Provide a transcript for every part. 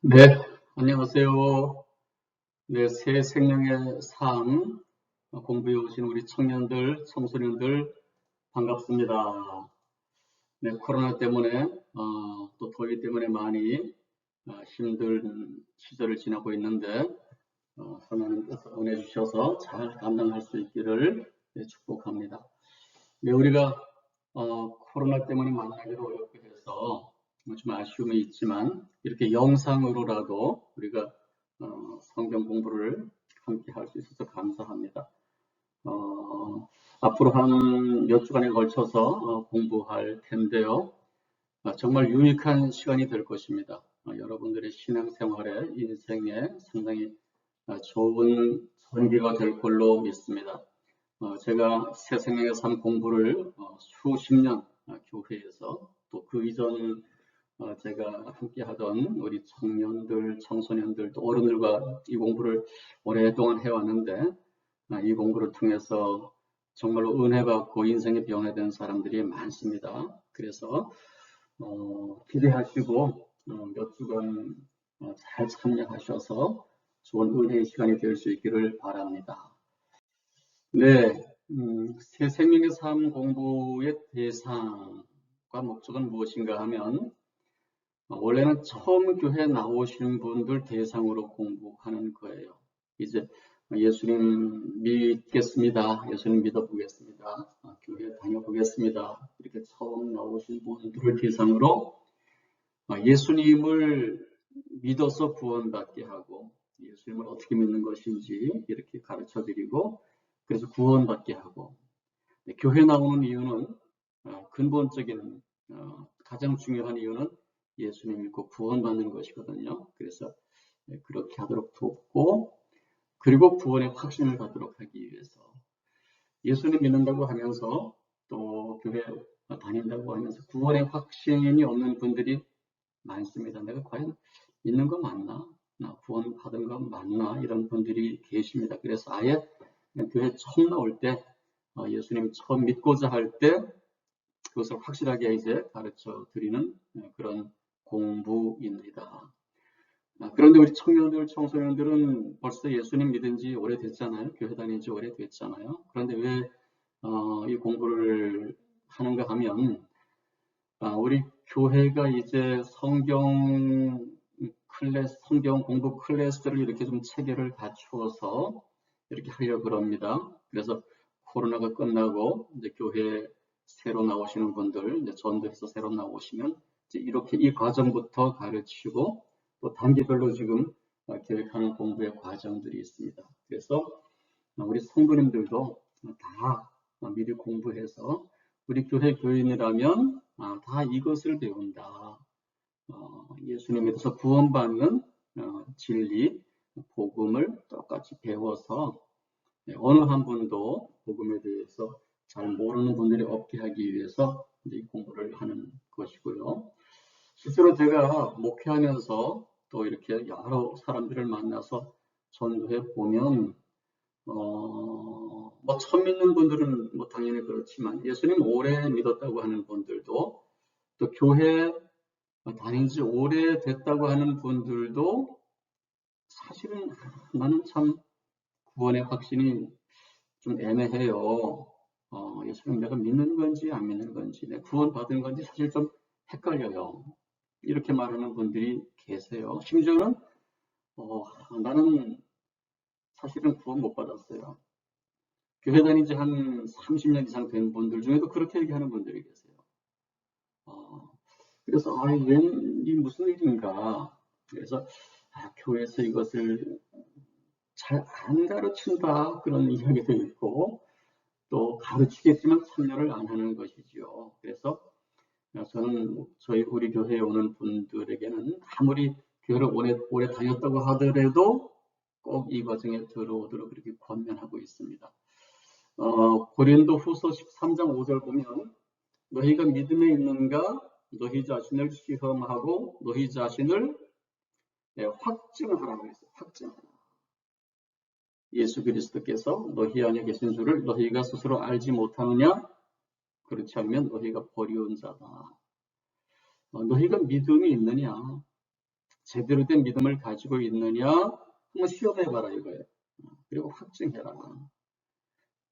네, 안녕하세요. 네, 새 생명의 삶 공부해 오신 우리 청년들, 청소년들 반갑습니다. 네, 코로나 때문에 또 더위 때문에 많이 힘든 시절을 지나고 있는데 하나님께서 은혜 주셔서 잘 감당할 수 있기를 축복합니다. 네, 우리가 코로나 때문에 만나기도 어렵게 돼서 좀 아쉬움이 있지만 이렇게 영상으로라도 우리가 성경 공부를 함께 할 수 있어서 감사합니다. 앞으로 한 몇 주간에 걸쳐서 공부할 텐데요. 정말 유익한 시간이 될 것입니다. 여러분들의 신앙생활에, 인생에 상당히 좋은 전개가 될 걸로 믿습니다. 제가 새생명의 삶 공부를 수십 년 교회에서 또 그 이전 제가 함께 하던 우리 청년들, 청소년들, 또 어른들과 이 공부를 오랫동안 해왔는데 이 공부를 통해서 정말로 은혜 받고 인생이 변화된 사람들이 많습니다. 그래서 기대하시고 몇 주간 잘 참여하셔서 좋은 은혜의 시간이 될 수 있기를 바랍니다. 네, 새 생명의 삶 공부의 대상과 목적은 무엇인가 하면 원래는 처음 교회 나오신 분들 대상으로 공부하는 거예요. 이제 예수님 믿겠습니다. 예수님 믿어보겠습니다. 교회 다녀보겠습니다. 이렇게 처음 나오신 분들을 대상으로 예수님을 믿어서 구원받게 하고 예수님을 어떻게 믿는 것인지 이렇게 가르쳐 드리고 그래서 구원받게 하고 교회 나오는 이유는 근본적인 가장 중요한 이유는 예수님 믿고 구원받는 것이거든요. 그래서 그렇게 하도록 돕고 그리고 구원의 확신을 갖도록 하기 위해서 예수님 믿는다고 하면서 또 교회 다닌다고 하면서 구원의 확신이 없는 분들이 많습니다. 내가 과연 믿는 거 맞나? 나 구원 받은 거 맞나? 이런 분들이 계십니다. 그래서 아예 교회 처음 나올 때 예수님 처음 믿고자 할 때 그것을 확실하게 이제 가르쳐 드리는 그런 공부입니다. 그런데 우리 청년들, 청소년들은 벌써 예수님 믿은 지 오래됐잖아요. 교회 다닌 지 오래됐잖아요. 그런데 왜 이 공부를 하는가 하면 우리 교회가 이제 성경 공부 클래스를 이렇게 좀 체계를 갖추어서 이렇게 하려고 합니다. 그래서 코로나가 끝나고 이제 교회 새로 나오시는 분들, 이제 전도해서 새로 나오시면 이제 이렇게 이 과정부터 가르치고 또 단계별로 지금 계획하는 공부의 과정들이 있습니다. 그래서 우리 성도님들도 다 미리 공부해서 우리 교회 교인이라면 다 이것을 배운다. 예수님에서 구원받는 진리, 복음을 똑같이 배워서 어느 한 분도 복음에 대해서 잘 모르는 분들이 없게 하기 위해서 이 공부를 하는 것이고요. 실제로 제가 목회하면서 또 이렇게 여러 사람들을 만나서 전도해 보면 뭐 처음 믿는 분들은 뭐 당연히 그렇지만 예수님 오래 믿었다고 하는 분들도 또 교회 다닌 지 오래됐다고 하는 분들도 사실은 나는 참 구원의 확신이 좀 애매해요. 예수님 내가 믿는 건지 안 믿는 건지, 내가 구원받은 건지 사실 좀 헷갈려요. 이렇게 말하는 분들이 계세요. 심지어는 나는 사실은 구원 못 받았어요. 교회 다닌 지 한 30년 이상 된 분들 중에도 그렇게 얘기하는 분들이 계세요. 어, 그래서 이 무슨 일인가? 그래서 교회에서 이것을 잘 안 가르친다 그런 이야기도 있고 또 가르치겠지만 참여를 안 하는 것이지요. 그래서 저는 우리 교회에 오는 분들에게는 아무리 교회를 오래 다녔다고 하더라도 꼭 이 과정에 들어오도록 그렇게 권면하고 있습니다. 고린도 후서 13장 5절 보면 너희가 믿음에 있는가 너희 자신을 시험하고 너희 자신을 확증하라고 했어요. 확증하라. 예수 그리스도께서 너희 안에 계신 줄을 너희가 스스로 알지 못하느냐? 그렇지 않으면 너희가 버리운 자다. 너희가 믿음이 있느냐? 제대로 된 믿음을 가지고 있느냐 한번 시험해봐라 이거예요. 그리고 확증해라.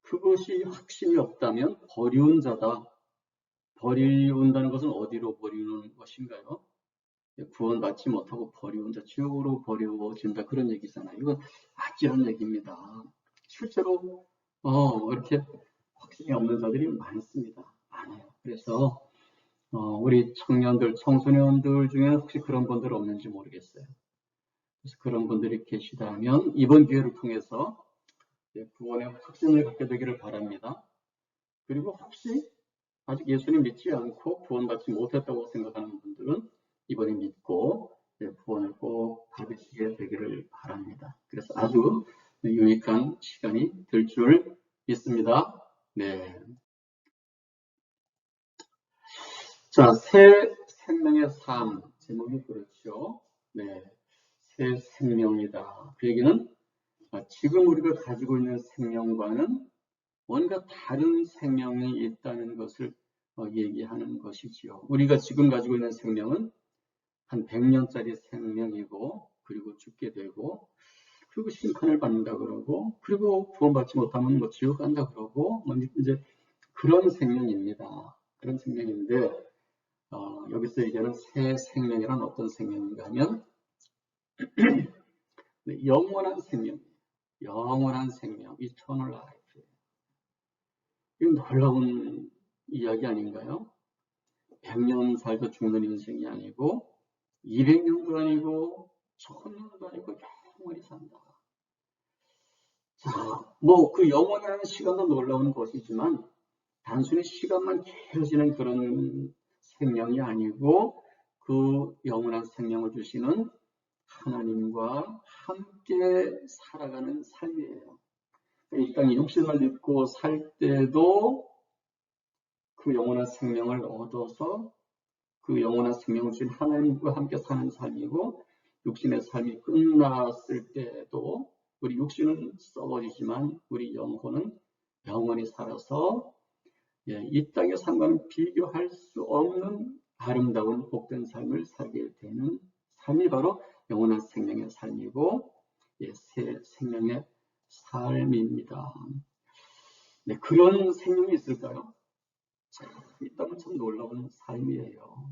그것이 확신이 없다면 버리운 자다. 버리운다는 것은 어디로 버리는 것인가요? 구원받지 못하고 버리운 자, 지옥으로 버려진다 그런 얘기잖아요. 이건 아찔한 얘기입니다. 실제로 이렇게 확신이 없는 자들이 많습니다. 많아요. 그래서 우리 청년들, 청소년들 중에는 혹시 그런 분들 없는지 모르겠어요. 그래서 그런 분들이 계시다면 이번 기회를 통해서 구원의 확신을 갖게 되기를 바랍니다. 그리고 혹시 아직 예수님 믿지 않고 구원받지 못했다고 생각하는 분들은 이번에 믿고 구원을 꼭 받으시게 되기를 바랍니다. 그래서 아주 유익한 시간이 될 줄 믿습니다. 네. 자, 새 생명의 삶. 제목이 그렇죠. 네. 새 생명이다. 그 얘기는 지금 우리가 가지고 있는 생명과는 뭔가 다른 생명이 있다는 것을 얘기하는 것이지요. 우리가 지금 가지고 있는 생명은 한 100년짜리 생명이고, 그리고 죽게 되고, 그리고 심판을 받는다 그러고, 그리고 구원받지 못하면 뭐 지옥 간다 그러고, 이제 그런 생명입니다. 그런 생명인데, 여기서 얘기하는 새 생명이란 어떤 생명인가 하면, 영원한 생명, 영원한 생명, eternal life. 이건 놀라운 이야기 아닌가요? 100년 살고 죽는 인생이 아니고 200년도 아니고 1000년도 아니고 영원히 산다. 자, 뭐 그 영원한 시간도 놀라운 것이지만 단순히 시간만 길어지는 그런 생명이 아니고 그 영원한 생명을 주시는 하나님과 함께 살아가는 삶이에요. 이 땅에 육신을 입고 살 때도 그 영원한 생명을 얻어서 그 영원한 생명을 주신 하나님과 함께 사는 삶이고, 육신의 삶이 끝났을 때도 우리 육신은 썩어지지만 우리 영혼은 영원히 살아서 이 땅의 삶과는 비교할 수 없는 아름다운 복된 삶을 살게 되는 삶이 바로 영원한 생명의 삶이고 새 생명의 삶입니다. 네, 그런 생명이 있을까요? 참, 참 놀라운 삶이에요.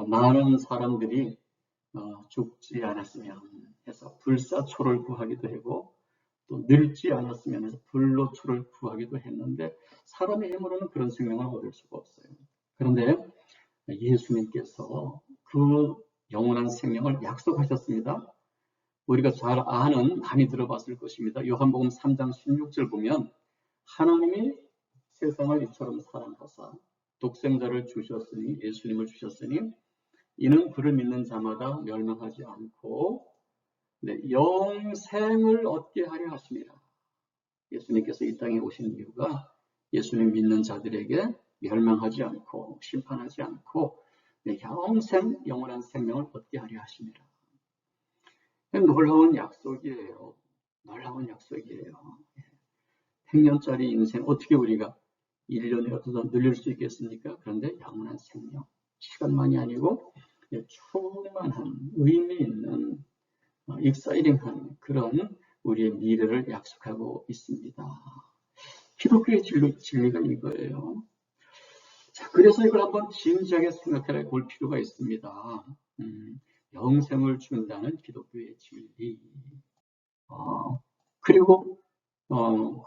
많은 사람들이 죽지 않았으면 해서 불사초를 구하기도 하고 또 늙지 않았으면 해서 불로초를 구하기도 했는데 사람의 힘으로는 그런 생명을 얻을 수가 없어요. 그런데 예수님께서 그 영원한 생명을 약속하셨습니다. 우리가 잘 아는, 많이 들어봤을 것입니다. 요한복음 3장 16절 보면 하나님이 세상을 이처럼 사랑하사 독생자를 주셨으니, 예수님을 주셨으니 이는 그를 믿는 자마다 멸망하지 않고 영생을 얻게 하려 하심이라. 예수님께서 이 땅에 오신 이유가 예수님 믿는 자들에게 멸망하지 않고 심판하지 않고 영원한 생명을 얻게 하려 하심이라. 놀라운 약속이에요. 놀라운 약속이에요. 100년짜리 인생 어떻게 우리가 1년이라도 더 늘릴 수 있겠습니까? 그런데 영원한 생명, 시간만이 아니고 충만한 의미 있는 익사이링한 그런 우리의 미래를 약속하고 있습니다. 기독교의 진리가 이거예요. 자, 그래서 이걸 한번 진지하게 생각해 볼 필요가 있습니다. 영생을 준다는 기독교의 진리. 그리고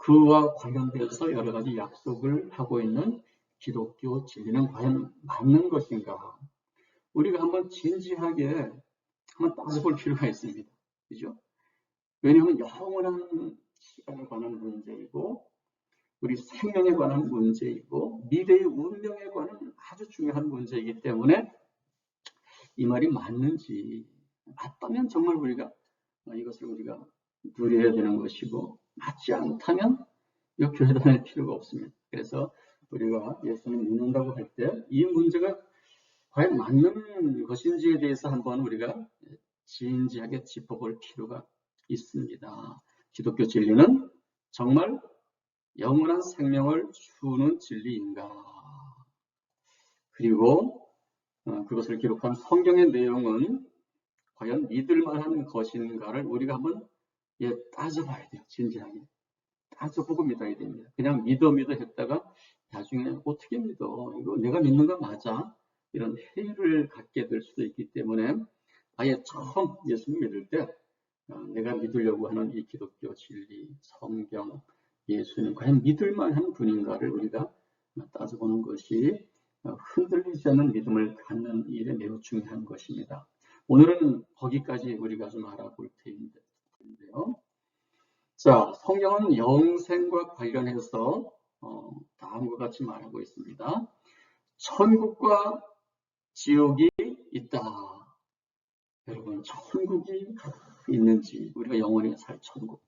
그와 관련돼서 여러 가지 약속을 하고 있는 기독교 진리는 과연 맞는 것인가? 우리가 한번 진지하게 한번 따져볼 필요가 있습니다. 그죠? 왜냐하면 영원한 시간에 관한 문제이고 우리 생명에 관한 문제이고 미래의 운명에 관한 아주 중요한 문제이기 때문에 이 말이 맞는지, 맞다면 정말 우리가 이것을 우리가 누려야 되는 것이고 맞지 않다면 이 교회 다닐 필요가 없습니다. 그래서 우리가 예수님 믿는다고 할 때 이 문제가 과연 맞는 것인지에 대해서 한번 우리가 진지하게 짚어볼 필요가 있습니다. 기독교 진리는 정말 영원한 생명을 주는 진리인가? 그리고 그것을 기록한 성경의 내용은 과연 믿을 만한 것인가를 우리가 한번 따져봐야 돼요. 진지하게. 따져보고 믿어야 됩니다. 그냥 믿어 했다가 나중에 어떻게 믿어? 이거 내가 믿는 거 맞아? 이런 회의를 갖게 될 수도 있기 때문에 아예 처음 예수님 믿을 때 내가 믿으려고 하는 이 기독교 진리, 성경, 예수님 과연 믿을 만한 분인가를 우리가 따져보는 것이 흔들리지 않는 믿음을 갖는 일에 매우 중요한 것입니다. 오늘은 거기까지 우리가 좀 알아볼 텐데요. 자, 성경은 영생과 관련해서 다음과 같이 말하고 있습니다. 천국과 지옥이 있다. 여러분, 천국이 있는지, 우리가 영원히 살 천국.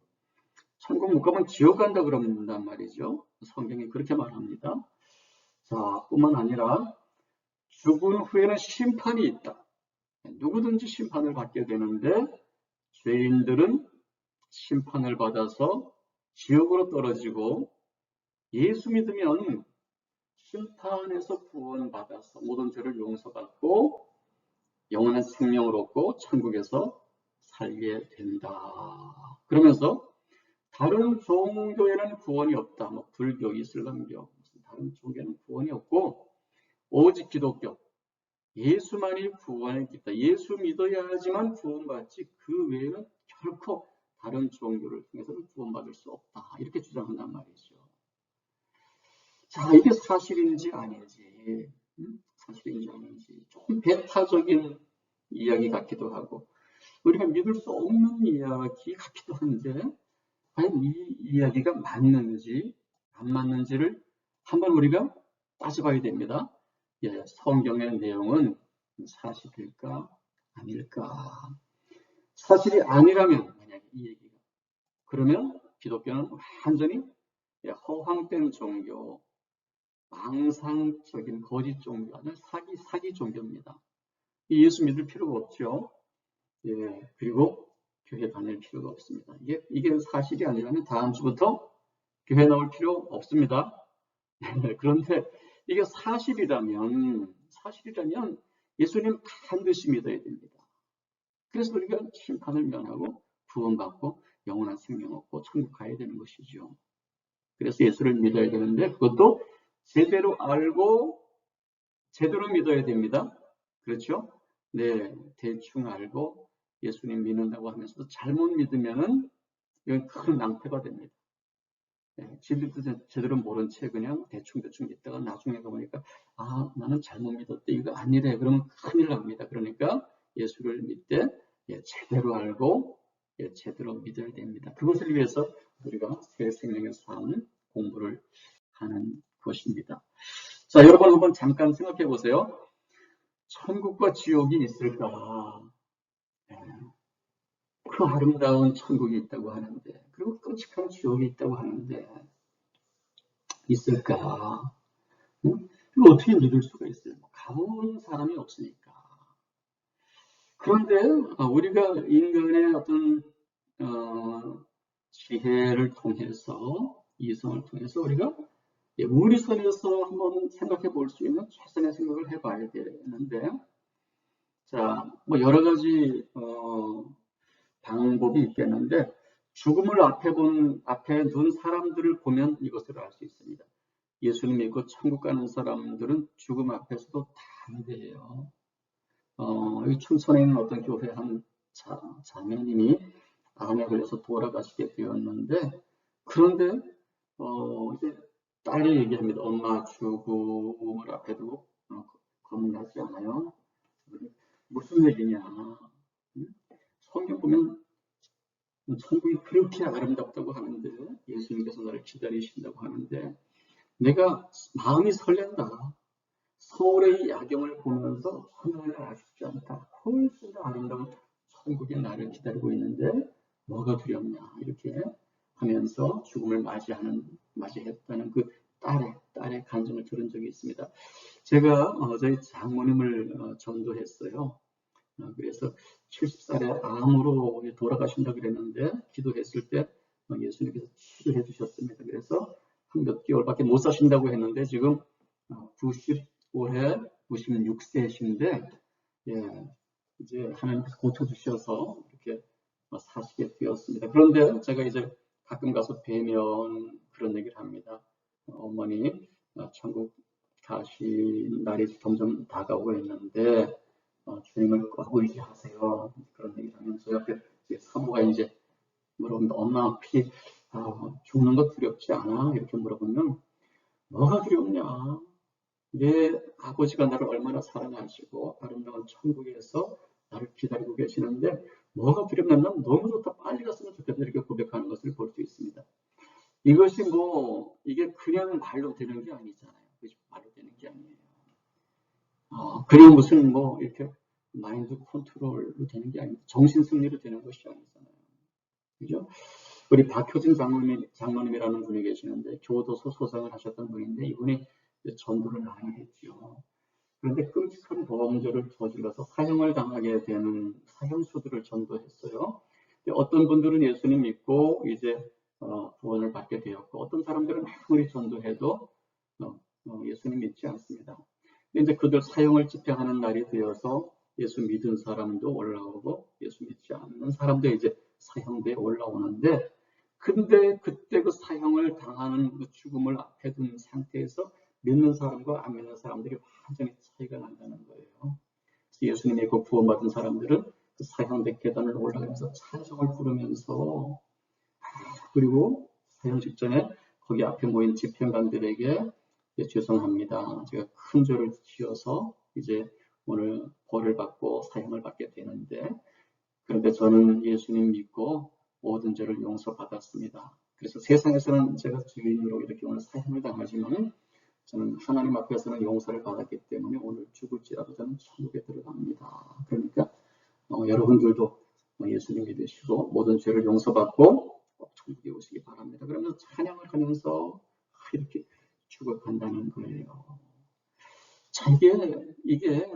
천국 못 가면 지옥 간다 그런단 말이죠. 성경이 그렇게 말합니다. 자, 뿐만 아니라 죽은 후에는 심판이 있다. 누구든지 심판을 받게 되는데 죄인들은 심판을 받아서 지옥으로 떨어지고 예수 믿으면 심판에서 구원받아서 모든 죄를 용서받고 영원한 생명을 얻고 천국에서 살게 된다. 그러면서 다른 종교에는 구원이 없다. 뭐 불교, 이슬람교, 다른 종교에는 구원이 없고 오직 기독교, 예수만이 구원의 길이다. 예수 믿어야지만 구원받지 그 외에는 결코 다른 종교를 통해서는 구원받을 수 없다. 이렇게 주장한단 말이죠. 자, 이게 사실인지 아닌지, 사실인지 아닌지 조금 배타적인 이야기 같기도 하고 우리가 믿을 수 없는 이야기 같기도 한데 과연 이 이야기가 맞는지 안 맞는지를 한번 우리가 따져봐야 됩니다. 성경의 내용은 사실일까 아닐까? 사실이 아니라면 만약에 이 얘기가 그러면 기독교는 완전히 허황된 종교, 망상적인 거짓 종교, 아니면 사기 종교입니다. 예수 믿을 필요가 없죠. 그리고 교회 다닐 필요가 없습니다. 이게 사실이 아니라면 다음 주부터 교회 나올 필요 없습니다. 그런데 이게 사실이라면 예수님 반드시 믿어야 됩니다. 그래서 우리가 심판을 면하고 구원받고 영원한 생명 얻고 천국 가야 되는 것이죠. 그래서 예수를 믿어야 되는데 그것도 제대로 알고 제대로 믿어야 됩니다. 그렇죠? 네, 대충 알고 예수님 믿는다고 하면서도 잘못 믿으면은 이건 큰 낭패가 됩니다. 진리도 제대로 모른 채 그냥 대충 믿다가 나중에 가보니까 나는 잘못 믿었대. 이거 아니래. 그러면 큰일 납니다. 그러니까 예수를 믿되 제대로 알고 제대로 믿어야 됩니다. 그것을 위해서 우리가 새 생명의 삶 공부를 하는 것입니다. 자, 여러분 한번 잠깐 생각해 보세요. 천국과 지옥이 있을까? 그 아름다운 천국이 있다고 하는데 그리고 끔찍한 지옥이 있다고 하는데 있을까? 이거 어떻게 믿을 수가 있어요? 가본 사람이 없으니까. 그런데 우리가 인간의 어떤 지혜를 통해서 이성을 통해서 우리가 우리 선에서 한번 생각해 볼 수 있는 최선의 생각을 해봐야 되는데 자, 뭐 여러 가지 방법이 있겠는데 죽음을 앞에 둔 사람들을 보면 이것을 알 수 있습니다. 예수님 믿고 천국 가는 사람들은 죽음 앞에서도 담대해요. 여기 춘천에 있는 어떤 교회 한 자매님이 암에 걸려서 돌아가시게 되었는데 그런데 이제 딸이 얘기합니다. 엄마 죽음을 앞에 두고 겁나지 않아요? 무슨 얘기냐? 성경 보면 천국이 그렇게 아름답다고 하는데 예수님께서 나를 기다리신다고 하는데 내가 마음이 설렌다. 서울의 야경을 보면서 하늘을 아쉽지 않다. 훨씬 더 아름다운 천국이 나를 기다리고 있는데 뭐가 두렵냐 이렇게 하면서 죽음을 맞이했다는 그 딸의 간증을 들은 적이 있습니다. 제가 저희 장모님을 전도했어요. 그래서 70살에 암으로 돌아가신다 그랬는데 기도했을 때 예수님께서 치료해 주셨습니다. 그래서 한 몇 개월밖에 못 사신다고 했는데 지금 90올해 96세이신데 이제 하나님께서 고쳐주셔서 이렇게 사시게 되었습니다. 그런데 제가 이제 가끔 가서 뵈면 그런 얘기를 합니다. 어머니, 천국 가신 날이 점점 다가오고 있는데 주님을 꼭 의지하세요. 그런 얘기를 하면서 옆에 사모가 이제 물어봅니다. 엄마 혹시 죽는 거 두렵지 않아? 이렇게 물어보면 뭐가 두렵냐? 내 아버지가 나를 얼마나 사랑하시고 아름다운 천국에서 나를 기다리고 계시는데 뭐가 두렵냐? 난 너무 좋다. 빨리 갔으면 좋겠다. 이렇게 고백하는 것을 볼 수 있습니다. 이것이 이게 그냥 말로 되는 게 아니잖아요. 그죠? 말로 되는 게 아니에요. 그냥 무슨 이렇게 마인드 컨트롤로 되는 게 아니고 정신 승리로 되는 것이 아니잖아요. 그죠? 우리 박효진 장로님이라는 분이 계시는데 교도소 소장을 하셨던 분인데 이분이 전도를 많이 했죠. 그런데 끔찍한 범죄를 저질러서 사형을 당하게 되는 사형수들을 전도했어요. 어떤 분들은 예수님 믿고 이제 구원을 받게 되었고 어떤 사람들은 아무리 전도해도 예수님 믿지 않습니다. 이제 그들 사형을 집행하는 날이 되어서 예수 믿은 사람도 올라오고 예수 믿지 않는 사람도 이제 사형대에 올라오는데 근데 그때 그 사형을 당하는 그 죽음을 앞에 둔 상태에서 믿는 사람과 안 믿는 사람들이 완전히 차이가 난다는 거예요. 예수님의 그 구원받은 사람들은 그 사형대 계단을 올라가면서 찬송을 부르면서 그리고 사형 직전에 거기 앞에 모인 집행관들에게 죄송합니다. 제가 큰 죄를 지어서 이제 오늘 벌을 받고 사형을 받게 되는데 그런데 저는 예수님 믿고 모든 죄를 용서받았습니다. 그래서 세상에서는 제가 죄인으로 이렇게 오늘 사형을 당하지만 저는 하나님 앞에서는 용서를 받았기 때문에 오늘 죽을지라도 저는 천국에 들어갑니다. 그러니까 여러분들도 예수님 믿으시고 모든 죄를 용서받고 꼭 천국에 오시기 바랍니다. 그러면서 찬양을 하면서 이렇게 죽어간다는 거예요. 자, 이게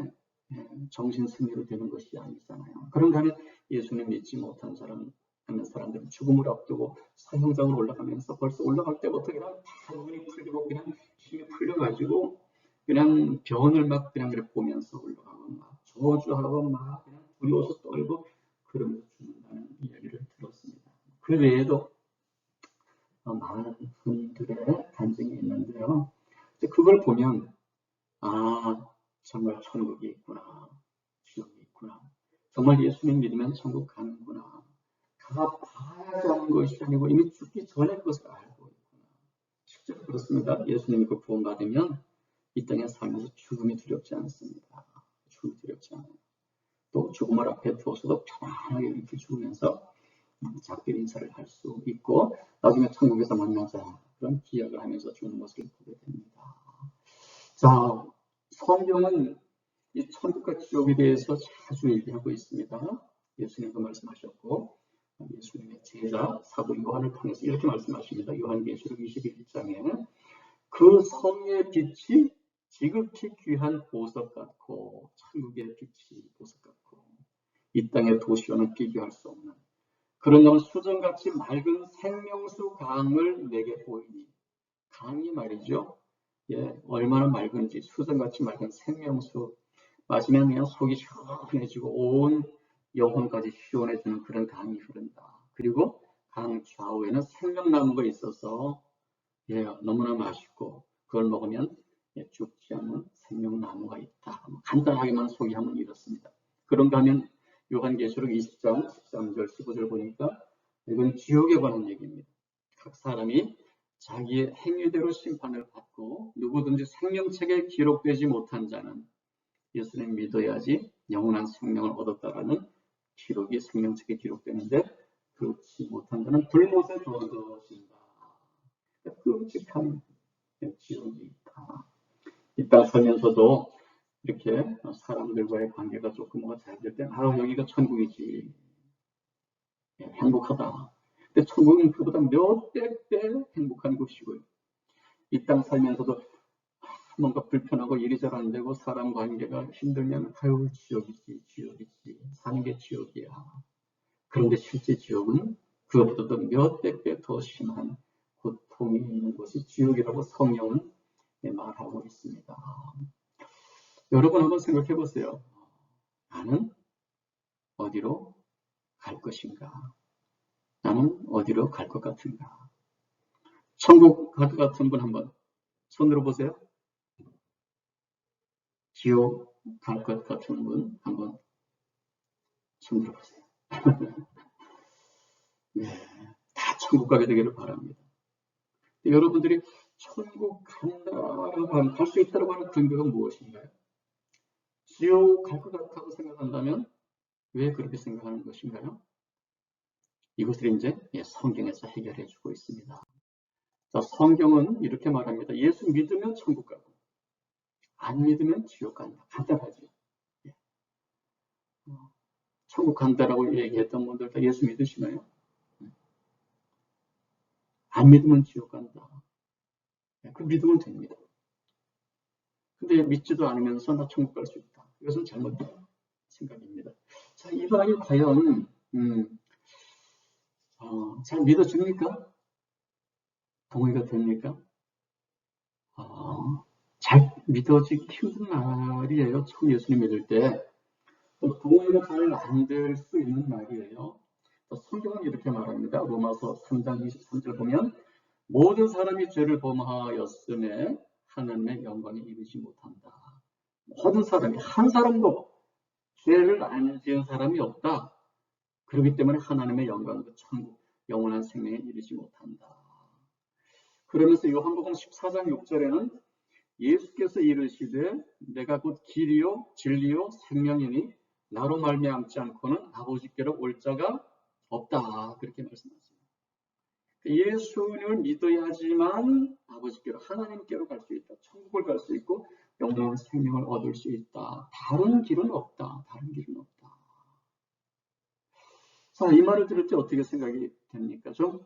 정신 승리로 되는 것이 아니잖아요. 그런가 하면 예수님 믿지 못한 하는 사람들은 죽음을 앞두고 사형장으로 올라가면서 벌써 올라갈 때부터 그냥 다 눈이 풀리고 그냥 힘이 풀려가지고 그냥 변을 막 그냥 이렇게 보면서 올라가고 막 저주하고 막 그냥 두려워서 떨고 그러면서 죽는다는 이야기를 들었습니다. 그 외에도 많은 분들의 간증이 있는데요. 그걸 보면 정말 천국이 있구나. 지옥이 있구나. 정말 예수님 믿으면 천국 가는구나. 가봐야지 하는 것이 아니고 이미 죽기 전에 그것을 알고 있구나. 실제로 그렇습니다. 예수님 그 구원받으면 이 땅에 살면서 죽음이 두렵지 않습니다. 죽음이 두렵지 않아요. 또 죽음을 앞에 두어서도 편안하게 이렇게 죽으면서 작별 인사를 할 수 있고 나중에 천국에서 만나자 그런 기약을 하면서 죽는 것을 보게 됩니다. 자, 성경은 이 천국과 지옥에 대해서 자주 얘기하고 있습니다. 예수님도 말씀하셨고 예수님의 제자 사도 요한을 통해서 이렇게 말씀하십니다. 요한계시록 21장에 그 성의 빛이 지극히 귀한 보석 같고 천국의 빛이 보석 같고 이 땅의 도시와는 비교할 수 없는 그런 영은 수정같이 맑은 생명수 강을 내게 보이니 강이 말이죠. 얼마나 맑은지 수정같이 맑은 생명수 마시면 그냥 속이 시원해지고 온 영혼까지 시원해지는 그런 강이 흐른다. 그리고 강 좌우에는 생명나무가 있어서 너무나 맛있고 그걸 먹으면 죽지 않는 생명나무가 있다. 간단하게만 소개하면 이렇습니다. 그런가 하면 요한계시록 20장 13절 15절 보니까 이건 지옥에 관한 얘기입니다. 각 사람이 자기의 행위대로 심판을 받고 누구든지 생명책에 기록되지 못한 자는 예수님 믿어야지 영원한 생명을 얻었다라는 기록이 생명책에 기록되는데 그렇지 못한 자는 불못에 넣어진다. 끔찍한 지옥이 있다. 이따 살면서도 이렇게 사람들과의 관계가 조금 잘 될 때, 여기가 천국이지. 행복하다. 근데 천국은 그보다 몇백 배 행복한 곳이고요. 이 땅 살면서도 뭔가 불편하고 일이 잘 안 되고 사람 관계가 힘들면 지옥이지 사는 게 지옥이야. 그런데 실제 지옥은 그것보다도 몇백 배 더 심한 고통이 있는 곳이 지옥이라고 성경은 말하고 있습니다. 여러분 한번 생각해 보세요. 나는 어디로 갈 것인가? 나는 어디로 갈 것 같은가? 천국 갈 것 같은 분 한번 손 들어보세요. 지옥 갈 것 같은 분 한번 손 들어보세요. 네, 다 천국 가게 되기를 바랍니다. 여러분들이 천국 간다라고 하는, 갈 수 있다고 하는 근거가 무엇인가요? 지옥 갈 것 같다고 생각한다면 왜 그렇게 생각하는 것인가요? 이것을 이제 성경에서 해결해 주고 있습니다. 자, 성경은 이렇게 말합니다. 예수 믿으면 천국 가고 안 믿으면 지옥 간다. 간단하죠. 예. 천국 간다라고 얘기했던 분들 다 예수 믿으시나요? 안 믿으면 지옥 간다. 그 믿으면 됩니다. 근데 믿지도 않으면서 나 천국 갈 수 있다. 이것은 잘못된 생각입니다. 자, 이 말이 과연 잘 믿어집니까? 동의가 됩니까? 잘 믿어지기 힘든 말이에요. 처음 예수님 믿을 때. 동의가 잘 안 될 수 있는 말이에요. 성경은 이렇게 말합니다. 로마서 3장 23절 보면 모든 사람이 죄를 범하였음에 하나님의 영광에 이르지 못한다. 모든 사람이, 한 사람도 죄를 안 지은 사람이 없다. 그렇기 때문에 하나님의 영광과 천국, 영원한 생명에 이르지 못한다. 그러면서 요한복음 14장 6절에는 예수께서 이르시되 내가 곧 길이요 진리요 생명이니 나로 말미암지 않고는 아버지께로 올 자가 없다. 그렇게 말씀하십니다. 예수님을 믿어야지만 아버지께로, 하나님께로 갈 수 있다. 천국을 갈 수 있고 영원한 생명을 얻을 수 있다. 다른 길은 없다. 다른 길은 없다. 자, 이 말을 들을 때 어떻게 생각이 됩니까? 좀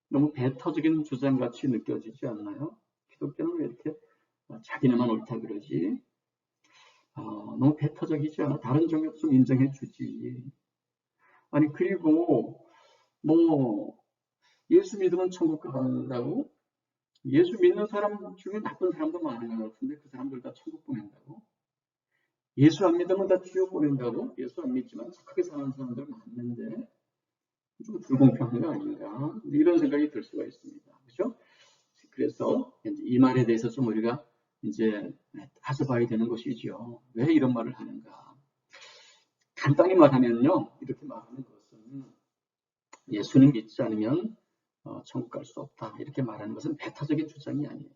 너무 배타적인 주장같이 느껴지지 않나요? 기독교는 왜 이렇게 자기네만 옳다 그러지? 너무 배타적이지 않아? 다른 종교도 좀 인정해 주지. 아니, 그리고 뭐 예수 믿으면 천국 간다고? 예수 믿는 사람 중에 나쁜 사람도 많은 것 같은데 그 사람들 다 천국 보낸다고? 예수 안 믿으면 다 지옥 보낸다고? 예수 안 믿지만 착하게 사는 사람들 많은데 좀 불공평한 거 아닌가? 이런 생각이 들 수가 있습니다. 그렇죠? 그래서 이 말에 대해서 좀 우리가 이제 따져봐야 되는 것이죠. 왜 이런 말을 하는가? 간단히 말하면요, 이렇게 말하는 것은 예수님 믿지 않으면 천국 갈 수 없다. 이렇게 말하는 것은 배타적인 주장이 아니에요.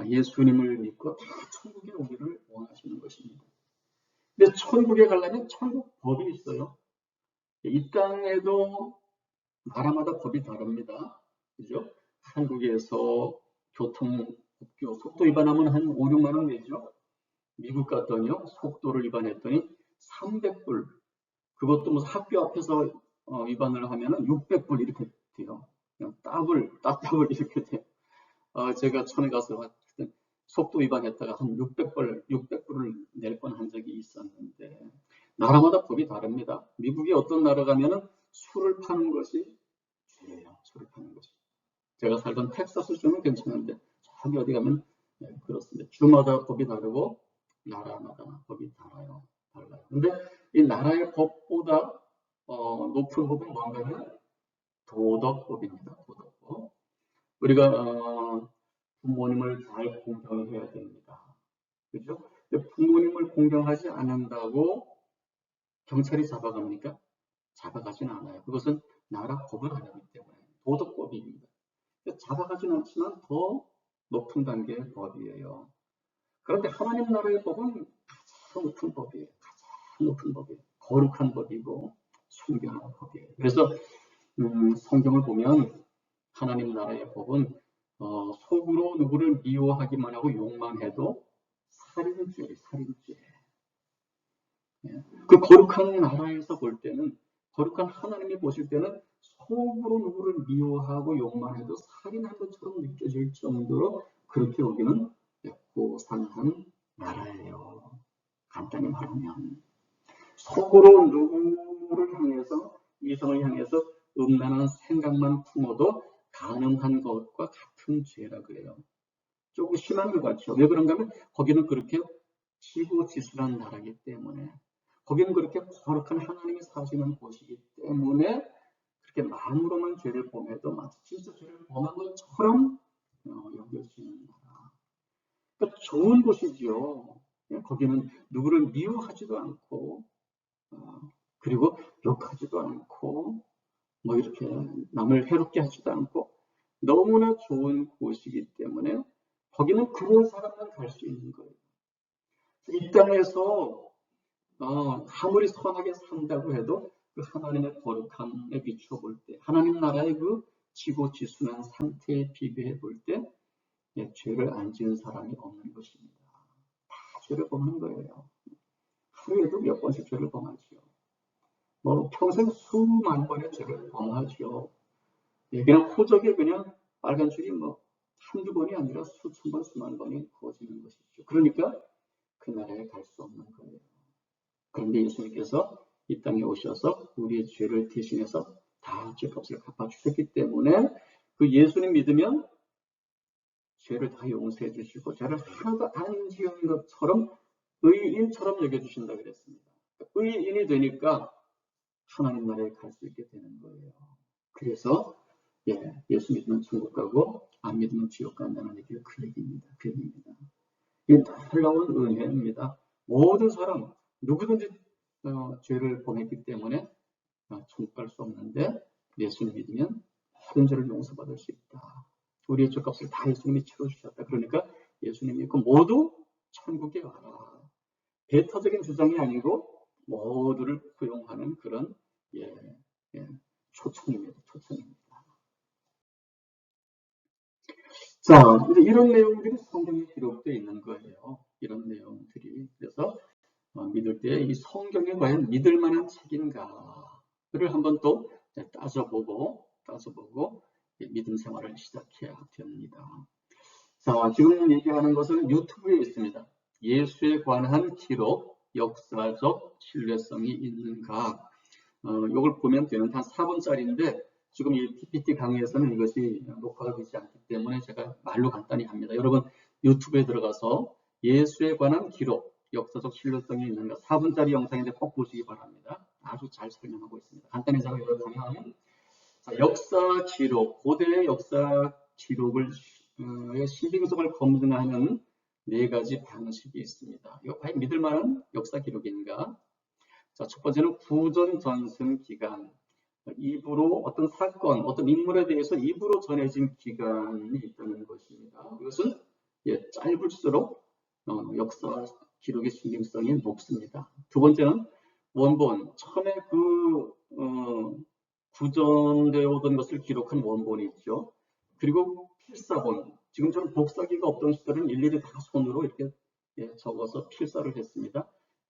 예수님을 믿고 다 천국에 오기를 원하시는 것입니다. 근데 천국에 가려면 천국 법이 있어요. 이 땅에도 나라마다 법이 다릅니다. 그죠? 한국에서 교통법규, 속도 위반하면 한 5, 6만 원 내죠. 미국 갔더니요, 속도를 위반했더니 300불. 그것도 무슨 학교 앞에서 위반을 하면은 600불 이렇게 돼요. 그냥 따블 이렇게 돼요. 제가 천에 가서 속도 위반했다가 한 600불을 낼 뻔한 적이 있었는데, 나라마다 법이 다릅니다. 미국의 어떤 나라 가면은 술을 파는 것이 죄예요. 술을 파는 것이. 제가 살던 텍사스주는 괜찮은데, 저기 어디 가면 그렇습니다. 주마다 법이 다르고, 나라마다 법이 달라요. 근데 이 나라의 법보다 높은 법은 뭔가요? 도덕법입니다. 도덕법. 우리가 부모님을 잘 공경해야 됩니다. 그죠? 근데 부모님을 공경하지 않는다고 경찰이 잡아갑니까? 잡아가진 않아요. 그것은 나라 법을 하기 때문에 도덕법입니다. 잡아가진 않지만 더 높은 단계의 법이에요. 그런데 하나님 나라의 법은 가장 높은 법이에요. 가장 높은 법이에요. 거룩한 법이고 순결한 법이에요. 그래서 성경을 보면 하나님 나라의 법은 속으로 누구를 미워하기만 하고 욕만 해도 살인죄. 그 거룩한 나라에서 볼 때는, 거룩한 하나님이 보실 때는 속으로 누구를 미워하고 욕만 해도 살인한 것처럼 느껴질 정도로 그렇게 여기는 고상한 나라예요. 간단히 말하면 속으로 누구를 향해서, 이성을 향해서 음란한 생각만 품어도 가능한 것과 같은 죄라 그래요. 조금 심한 것 같죠. 왜 그런가 하면 거기는 그렇게 지고지순한 나라이기 때문에, 거기는 그렇게 거룩한 하나님이 사시는 곳이기 때문에 그렇게 마음으로만 죄를 범해도 마치 진짜 죄를 범한 것처럼 여겨지는 나라. 그러니까 좋은 곳이지요. 거기는 누구를 미워하지도 않고 그리고 욕하지도 않고 뭐 이렇게 남을 해롭게 하지도 않고 너무나 좋은 곳이기 때문에 거기는 그런 사람만 갈 수 있는 거예요. 이 땅에서 아무리 선하게 산다고 해도 그 하나님의 거룩함에 비추어 볼 때, 하나님 나라의 그 지고지순한 상태에 비교해 볼 때, 죄를 안 지은 사람이 없는 것입니다. 다 죄를 범하는 거예요. 하루에도 몇 번씩 죄를 범하지요. 뭐 평생 수만 번의 죄를 범하지요. 그냥 호적에 그냥 빨간 줄이 뭐 한두 번이 아니라 수천 번, 수만 번이 그어지는 것이죠. 그러니까 그 나라에 갈 수 없는 거예요. 그런데 예수님께서 이 땅에 오셔서 우리의 죄를 대신해서 다 죄값을 갚아주셨기 때문에 그 예수님 믿으면 죄를 다 용서해 주시고 죄를 하나도 안 지은 것처럼 의인처럼 여겨주신다 그랬습니다. 의인이 되니까 하나님 나라에 갈 수 있게 되는 거예요. 그래서 예수 믿으면 천국 가고 안 믿으면 지옥 간다는 얘기가 그 얘기입니다. 그 얘기입니다. 이 놀라운 은혜입니다. 모든 사람 누구든지 죄를 범했기 때문에 천국 갈 수 없는데 예수를 믿으면 모든 죄를 용서받을 수 있다. 우리의 죄값을 다 예수님이 치러주셨다. 그러니까 예수님 믿고 모두 천국에 와라. 배타적인 주장이 아니고 모두를 포용하는 그런 초청입니다. 초청입니다. 자, 이제 이런 내용들이 성경에 기록되어 있는 거예요. 이런 내용들이. 그래서 믿을 때 이 성경에 과연 믿을 만한 책인가를 한번 또 따져보고 믿음 생활을 시작해야 됩니다. 자, 지금 얘기하는 것은 유튜브에 있습니다. 예수에 관한 기록, 역사적 신뢰성이 있는가? 이걸 보면 되는 한 4분짜리인데 지금 이 PPT 강의에서는 이것이 녹화가 되지 않기 때문에 제가 말로 간단히 합니다. 여러분 유튜브에 들어가서 예수에 관한 기록, 역사적 신뢰성이 있는가 4분짜리 영상인데 꼭 보시기 바랍니다. 아주 잘 설명하고 있습니다. 간단히 제가 이걸 강의하면 역사 기록, 고대의 역사 기록을 신빙성을 검증하는 4가지 방식이 있습니다. 이거 과연 믿을 만한 역사 기록인가? 자, 첫 번째는 구전 전승 기간. 입으로 어떤 사건, 어떤 인물에 대해서 입으로 전해진 기간이 있다는 것입니다. 이것은 짧을수록 역사 기록의 신빙성이 높습니다. 두 번째는 원본, 처음에 구전되어 오던 것을 기록한 원본이 있죠. 그리고 필사본, 지금처럼 복사기가 없던 시절은 일일이 다 손으로 이렇게 적어서 필사를 했습니다.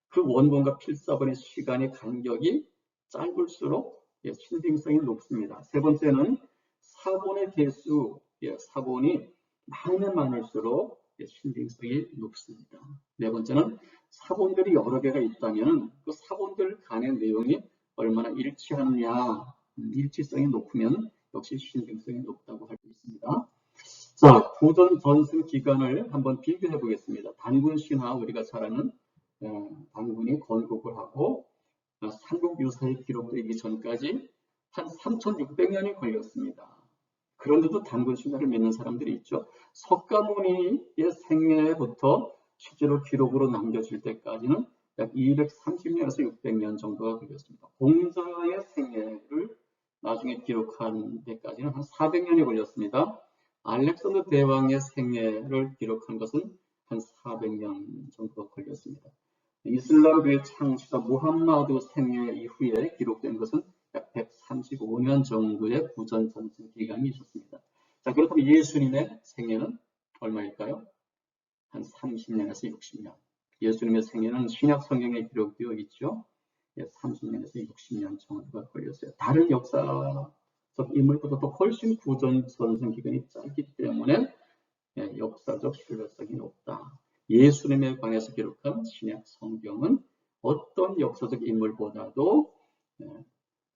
그 원본과 필사본의 시간의 간격이 짧을수록 신빙성이 높습니다. 세 번째는 사본의 개수, 사본이 많으면 많을수록 신빙성이 높습니다. 네 번째는 사본들이 여러 개가 있다면 그 사본들 간의 내용이 얼마나 일치하느냐, 일치성이 높으면 역시 신빙성이 높다고 할 수 있습니다. 자, 구전 전승 기간을 한번 비교해 보겠습니다. 단군 신화 우리가 잘 아는 단군이 건국을 하고 삼국 유사에 기록되기 전까지 한 3,600년이 걸렸습니다. 그런데도 단군 신화를 믿는 사람들이 있죠. 석가모니의 생애부터 실제로 기록으로 남겨질 때까지는 약 230년에서 600년 정도가 걸렸습니다. 공자의 생애를 나중에 기록한 데까지는 한 400년이 걸렸습니다. 알렉산더 대왕의 생애를 기록한 것은 한 400년 정도가 걸렸습니다. 이슬람교의 창시자 무함마드 생애 이후에 기록된 것은 약 135년 정도의 구전 전승 기간이 있었습니다. 자, 그렇다면 예수님의 생애는 얼마일까요? 한 30년에서 60년. 예수님의 생애는 신약 성경에 기록되어 있죠. 30년에서 60년 정도가 걸렸어요. 다른 역사적 인물보다도 훨씬 구전 전승 기간이 짧기 때문에 역사적 신뢰성이 높다. 예수님에 관해서 기록한 신약 성경은 어떤 역사적 인물보다도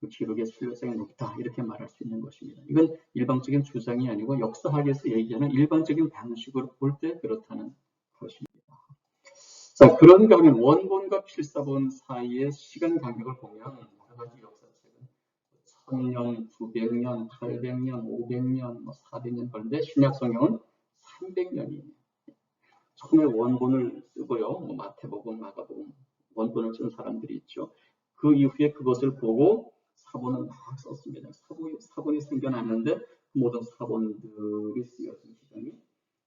그 기록의 신뢰성이 높다. 이렇게 말할 수 있는 것입니다. 이건 일방적인 주장이 아니고 역사학에서 얘기하는 일반적인 방식으로 볼 때 그렇다는 것입니다. 자, 그런가 하면 원본과 필사본 사이의 시간 간격을 보면 여러 가지 역사책은 1000년, 900년, 800년, 500년, 400년 걸는데 신약 성경은 300년이에요. 처음에 원본을 쓰고요. 마태복음, 마가복음 원본을 쓴 사람들이 있죠. 그 이후에 그것을 보고 사본을 막 썼습니다. 사본이 생겨났는데 모든 사본들이 쓰여진 시간이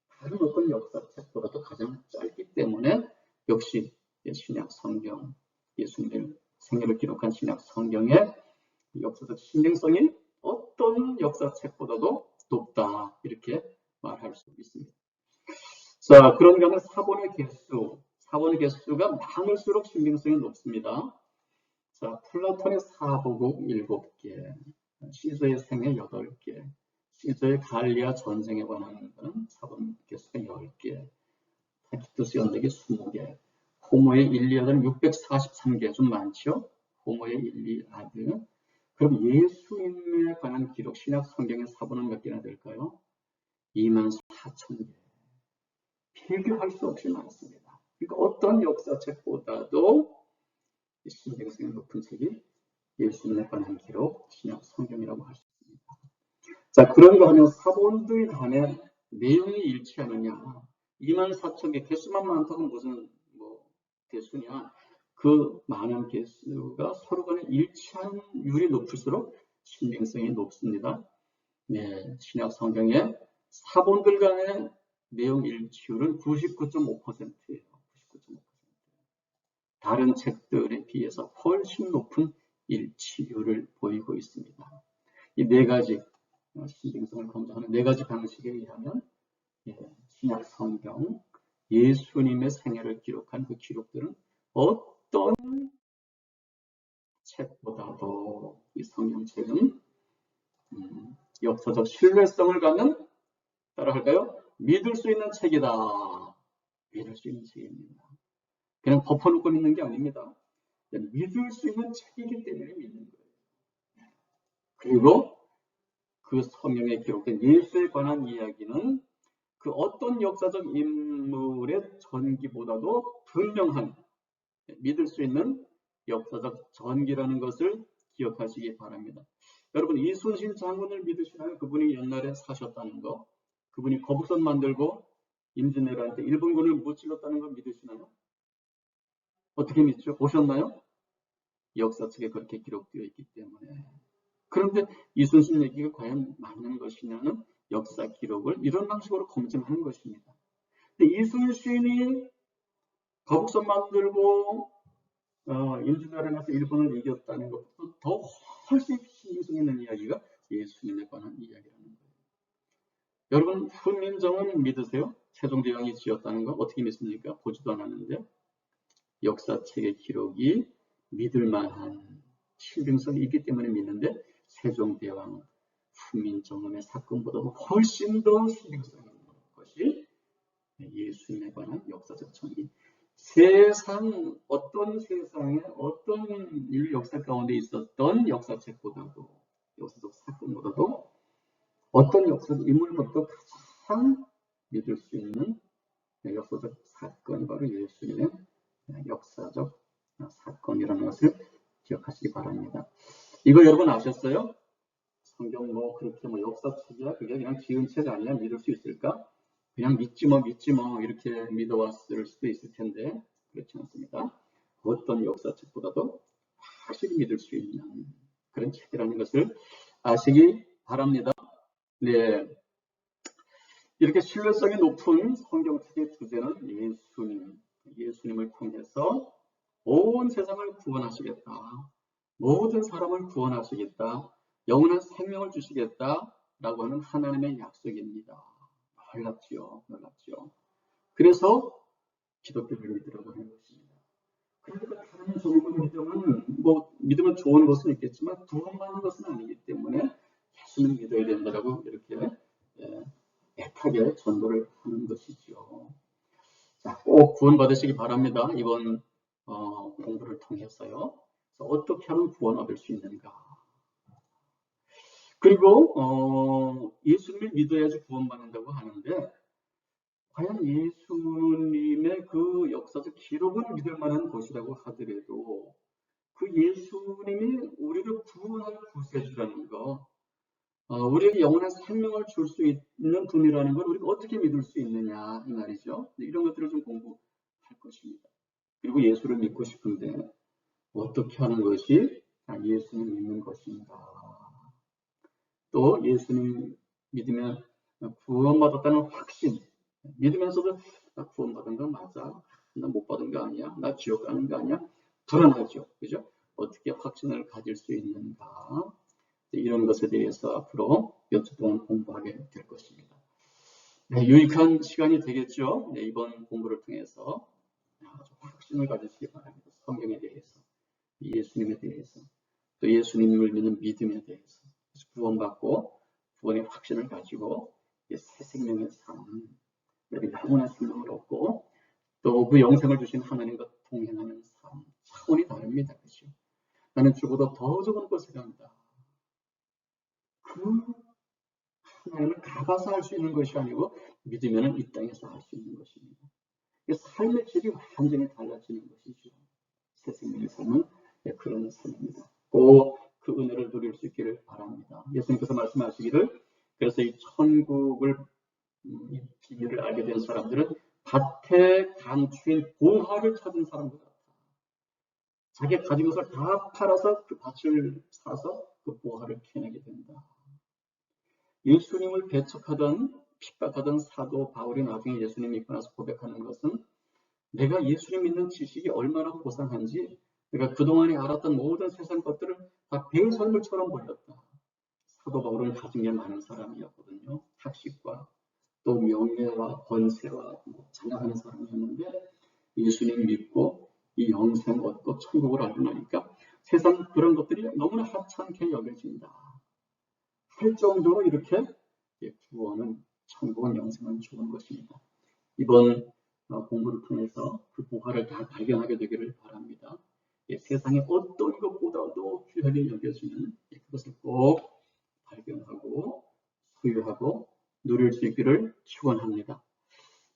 다른 어떤 역사책보다도 가장 짧기 때문에 역시 신약 성경, 예수님의 생애를 기록한 신약 성경의 역사적 신빙성이 어떤 역사책보다도 높다 이렇게 말할 수 있습니다. 자, 그런가 하면 사본의 개수가 많을수록 신빙성이 높습니다. 자, 플라톤의 사보국 7개, 시저의 생애 8개, 시저의 갈리아 전쟁에 관한 사본 개수가 10개, 타키투스 연대기 20개, 호모의 일리아드는 643개, 좀 많죠? 호모의 일리아드. 그럼 예수님에 관한 기록, 신약 성경의 사본은 몇 개나 될까요? 24,000개. 비교할 수 없이 많습니다. 그러니까 어떤 역사책보다도 신빙성이 높은 책이 예수님에 관한 기록, 신약 성경이라고 할 수 있습니다. 자, 그런가 하면 사본들 간의 내용이 일치하느냐? 24,000개, 개수만 많다고 무슨 개수냐? 그 많은 개수가 서로 간에 일치한율이 높을수록 신빙성이 높습니다. 네, 신약 성경의 사본들 간의 내용 일치율은 99.5%예요. 99.5%. 다른 책들에 비해서 훨씬 높은 일치율을 보이고 있습니다. 이 네 가지 신빙성을 검증하는 네 가지 방식에 의하면 신약 성경, 예수님의 생애를 기록한 그 기록들은 어떤 책보다도 이 성경책은 역사적 신뢰성을 갖는, 따라할까요? 믿을 수 있는 책이다. 믿을 수 있는 책입니다. 그냥 덮어놓고 믿는 게 아닙니다. 믿을 수 있는 책이기 때문에 믿는 거예요. 그리고 그 성경에 기록된 예수에 관한 이야기는 그 어떤 역사적 인물의 전기보다도 분명한, 믿을 수 있는 역사적 전기라는 것을 기억하시기 바랍니다. 여러분, 이순신 장군을 믿으시나요? 그분이 옛날에 사셨다는 거, 그분이 거북선 만들고 임진왜란때 일본군을 무찔렀다는 걸 믿으시나요? 어떻게 믿죠? 보셨나요? 역사책에 그렇게 기록되어 있기 때문에. 그런데 이순신 얘기가 과연 맞는 것이냐는 역사 기록을 이런 방식으로 검증하는 것입니다. 근데 이순신이 거북선 만들고 임진왜란에서 일본을 이겼다는 것보다 더 훨씬 신빙성 있는 이야기가 예수님에 관한 이야기라는 거예요. 여러분, 훈민정음 믿으세요? 세종대왕이 지었다는 거 어떻게 믿습니까? 보지도 않았는데 역사책의 기록이 믿을 만한 신빙성이 있기 때문에 믿는데 세종대왕 훈민정음의 사건보다도 훨씬 더 신빙성이 있는 것이 예수님에 관한 역사적 정의. 어떤 세상에 어떤 인류 역사 가운데 있었던 역사책보다도, 역사적 사건보다도 어떤 역사적 인물보다도 가장 믿을 수 있는 역사적 사건이 바로 예수님의 역사적 사건이라는 것을 기억하시기 바랍니다. 이거 여러분 아셨어요? 성경 그렇게 역사책이야? 그게 그냥 지은 책 아니야? 믿을 수 있을까? 그냥 믿지 뭐 이렇게 믿어왔을 수도 있을 텐데 그렇지 않습니다. 어떤 역사책보다도 확실히 믿을 수 있는 그런 책이라는 것을 아시기 바랍니다. 네, 이렇게 신뢰성이 높은 성경책의 주제는 예수님을 통해서 온 세상을 구원하시겠다. 모든 사람을 구원하시겠다. 영원한 생명을 주시겠다라고 하는 하나님의 약속입니다. 놀랍지요. 그래서 기독교를 믿으라고 하는 것입니다. 그러니까 다른 종교 믿음은 좋은 것은 있겠지만 구원받는 것은 아니기 때문에 예수님 믿어야 된다라고 이렇게 애타게 전도를 하는 것이죠. 자, 꼭 구원받으시기 바랍니다. 이번 공부를 통해서요. 어떻게 하면 구원 얻을 수 있는가? 그리고 예수님을 믿어야지 구원받는다고 하는데 과연 예수님의 그 역사적 기록을 믿을 만한 것이라고 하더라도 그 예수님이 우리를 구원할 구세주라는 거, 우리에게 영원한 생명을 줄 수 있는 분이라는 걸 우리가 어떻게 믿을 수 있느냐 이 말이죠. 이런 것들을 좀 공부할 것입니다. 그리고 예수를 믿고 싶은데 어떻게 하는 것이 예수님 믿는 것인가. 또 예수님 믿으면 구원받았다는 확신, 믿으면서도 나 구원받은 거 맞아? 나 못 받은 거 아니야? 나 지옥 가는 거 아니야? 불안하죠. 그죠? 어떻게 확신을 가질 수 있는가? 이런 것에 대해서 앞으로 몇 주 동안 공부하게 될 것입니다. 네, 유익한 시간이 되겠죠? 네, 이번 공부를 통해서 아주 확신을 가지시기 바랍니다. 성경에 대해서, 예수님에 대해서, 또 예수님을 믿는 믿음에 대해서 구원받고 구원의 확신을 가지고 새 생명의 삶, 영원한 생명을 얻고 또 그 영생을 주신 하나님과 동행하는 삶, 차원이 다릅니다. 그렇죠? 나는 죽어도 더 좋은 곳에 간다. 그 하나님을 가봐서 할 수 있는 것이 아니고 믿으면 이 땅에서 할 수 있는 것입니다. 삶의 질이 완전히 달라지는 것이죠. 새 생명의 삶은 그런 삶입니다. 꼭 그 은혜를 누릴 수 있기를 바랍니다. 예수님께서 말씀하시기를 그래서 이 천국을 이 비밀을 알게 된 사람들은 밭에 감추인 보화를 찾은 사람들 같아. 자기가 가진 것을 다 팔아서 그 밭을 사서 그 보화를 캐내게 된다. 예수님을 배척하던 핍박하던 사도 바울이 나중에 예수님 믿고 나서 고백하는 것은 내가 예수님 믿는 지식이 얼마나 고상한지 내가 그동안에 알았던 모든 세상 것들을 다 배설물처럼 보였다. 사도 바울은 가진 게 많은 사람이었거든요. 학식과 또 명예와 권세와 장악하는 사람이었는데 예수님 믿고 이 영생 얻고 천국을 알고 나니까 세상 그런 것들이 너무나 하찮게 여겨진다. 할 정도로 이렇게 구원은 천국은 영생은 좋은 것입니다. 이번 공부를 통해서 그 보화를 다 발견하게 되기를 바랍니다. 세상에 어떤 것보다도 귀하게 여겨지는 그것을 꼭 발견하고 소유하고 누릴 수 있기를 축원합니다.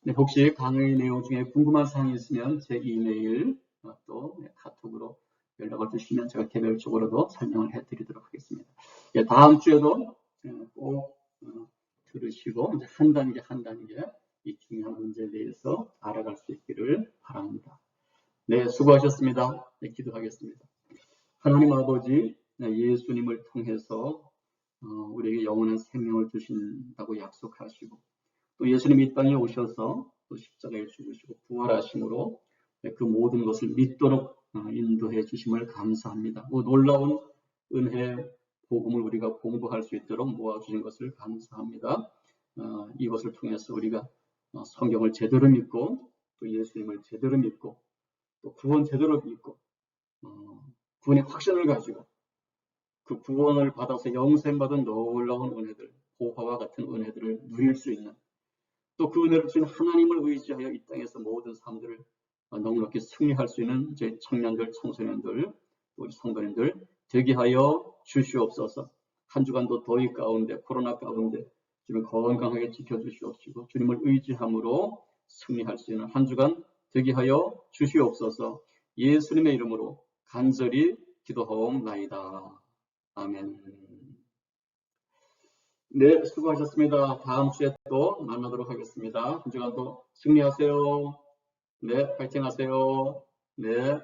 네, 혹시 강의 내용 중에 궁금한 사항이 있으면 제 이메일 또 카톡으로 연락을 주시면 제가 개별적으로도 설명을 해드리도록 하겠습니다. 다음 주에도 꼭 들으시고 이제 한 단계 한 단계 이 중요한 문제에 대해서 알아갈 수 있기를 바랍니다. 네, 수고하셨습니다. 네, 기도하겠습니다. 하나님 아버지, 예수님을 통해서 우리에게 영원한 생명을 주신다고 약속하시고 또 예수님이 이 땅에 오셔서 또 십자가에 죽으시고 부활하심으로 그 모든 것을 믿도록 인도해 주심을 감사합니다. 놀라운 은혜 복음을 우리가 공부할 수 있도록 모아주신 것을 감사합니다. 이것을 통해서 우리가 성경을 제대로 믿고 또 예수님을 제대로 믿고 또 구원 제대로 믿고 구원의 확신을 가지고 그 구원을 받아서 영생받은 놀라운 은혜들, 보화와 같은 은혜들을 누릴 수 있는 또 그 은혜를 주신 하나님을 의지하여 이 땅에서 모든 삶들을 넉넉히 승리할 수 있는 저희 청년들, 청소년들, 우리 성도님들 되게 하여 주시옵소서. 한 주간도 더위 가운데, 코로나 가운데 주님 건강하게 지켜주시옵시고 주님을 의지함으로 승리할 수 있는 한 주간 되게 하여 주시옵소서. 예수님의 이름으로 간절히 기도하옵나이다. 아멘. 네, 수고하셨습니다. 다음 주에 또 만나도록 하겠습니다. 한 주간도 승리하세요. 네, 파이팅 하세요. 네.